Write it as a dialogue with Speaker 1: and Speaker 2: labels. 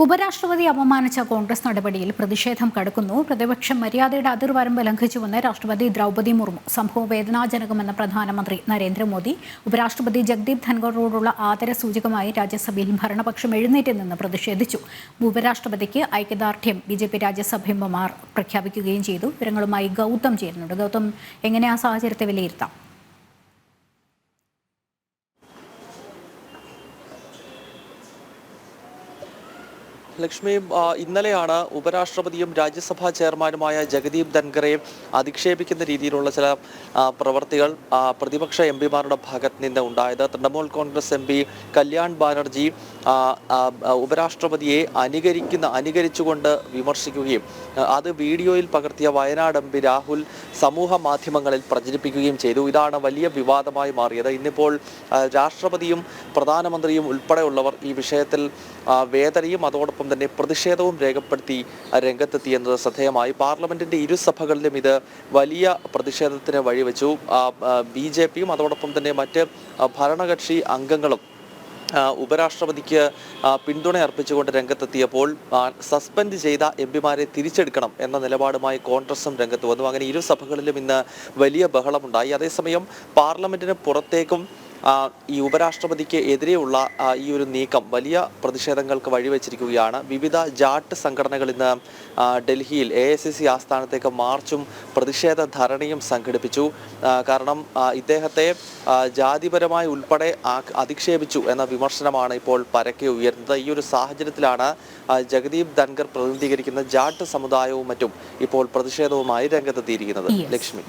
Speaker 1: ഉപരാഷ്ട്രപതി അപമാനിച്ച കോൺഗ്രസ് നടപടിയിൽ പ്രതിഷേധം കടുക്കുന്നു. പ്രതിപക്ഷം മര്യാദയുടെ അതിർവരമ്പ് ലംഘിച്ചുവെന്ന് രാഷ്ട്രപതി ദ്രൗപദി മുർമു. സംഭവം വേദനാജനകമെന്ന് പ്രധാനമന്ത്രി നരേന്ദ്രമോദി. ഉപരാഷ്ട്രപതി ജഗ്ദീപ് ധൻഖറിനോടുള്ള ആദരസൂചകമായി രാജ്യസഭയിൽ ഭരണപക്ഷം എഴുന്നേറ്റ് നിന്ന് പ്രതിഷേധിച്ചു. ഉപരാഷ്ട്രപതിക്ക് ഐക്യദാർഢ്യം BJP രാജ്യസഭ പ്രഖ്യാപിക്കുകയും ചെയ്തു. വിവരങ്ങളുമായി ഗൗതം ചേരുന്നുണ്ട്. ഗൗതം, എങ്ങനെ ആ സാഹചര്യത്തെ വിലയിരുത്താം?
Speaker 2: ലക്ഷ്മി, ഇന്നലെയാണ് ഉപരാഷ്ട്രപതിയും രാജ്യസഭാ ചെയർമാനുമായ ജഗദീപ് ധൻഖറെ അധിക്ഷേപിക്കുന്ന രീതിയിലുള്ള ചില പ്രവർത്തികൾ പ്രതിപക്ഷ എംപിമാരുടെ ഭാഗത്ത് നിന്ന് ഉണ്ടായത്. തൃണമൂൽ കോൺഗ്രസ് MP കല്യാൺ ബാനർജി ഉപരാഷ്ട്രപതിയെ അനുകരിച്ചുകൊണ്ട് വിമർശിക്കുകയും അത് വീഡിയോയിൽ പകർത്തിയ വയനാട് MP രാഹുൽ സമൂഹ മാധ്യമങ്ങളിൽ പ്രചരിപ്പിക്കുകയും ചെയ്തു. ഇതാണ് വലിയ വിവാദമായി മാറിയത്. ഇന്നിപ്പോൾ രാഷ്ട്രപതിയും പ്രധാനമന്ത്രിയും ഉൾപ്പെടെയുള്ളവർ ഈ വിഷയത്തിൽ വേദനയും അതോടൊപ്പം തന്നെ പ്രതിഷേധവും രേഖപ്പെടുത്തി രംഗത്തെത്തിയെന്നത് ശ്രദ്ധേയമായി. പാർലമെന്റിന്റെ ഇരുസഭകളിലും ഇത് വലിയ പ്രതിഷേധത്തിന് വഴിവെച്ചു. BJPയും അതോടൊപ്പം തന്നെ മറ്റ് ഭരണകക്ഷി അംഗങ്ങളും ഉപരാഷ്ട്രപതിക്ക് പിന്തുണ അർപ്പിച്ചുകൊണ്ട് രംഗത്തെത്തിയപ്പോൾ സസ്പെൻഡ് ചെയ്ത MPമാരെ തിരിച്ചെടുക്കണം എന്ന നിലപാടുമായി കോൺഗ്രസും രംഗത്ത് വന്നു. അങ്ങനെ ഇരു സഭകളിലും ഇന്ന് വലിയ ബഹളമുണ്ടായി. അതേസമയം പാർലമെന്റിന് പുറത്തേക്കും ഈ ഉപരാഷ്ട്രപതിക്ക് എതിരെയുള്ള ഈ ഒരു നീക്കം വലിയ പ്രതിഷേധങ്ങൾക്ക് വഴിവെച്ചിരിക്കുകയാണ്. വിവിധ ജാട്ട് സംഘടനകൾ ഇന്ന് ഡൽഹിയിൽ AICC ആസ്ഥാനത്തേക്ക് മാർച്ചും പ്രതിഷേധ ധരണിയും സംഘടിപ്പിച്ചു. കാരണം ഇദ്ദേഹത്തെ ജാതിപരമായി ഉൾപ്പെടെ അധിക്ഷേപിച്ചു എന്ന വിമർശനമാണ് ഇപ്പോൾ പരക്കെ ഉയർന്നത്. ഈ ഒരു സാഹചര്യത്തിലാണ് ജഗദീപ് ധൻഖർ പ്രതിനിധീകരിക്കുന്ന ജാട്ട് സമുദായവും മറ്റും ഇപ്പോൾ പ്രതിഷേധവുമായി രംഗത്തെത്തിയിരിക്കുന്നത്. ലക്ഷ്മി.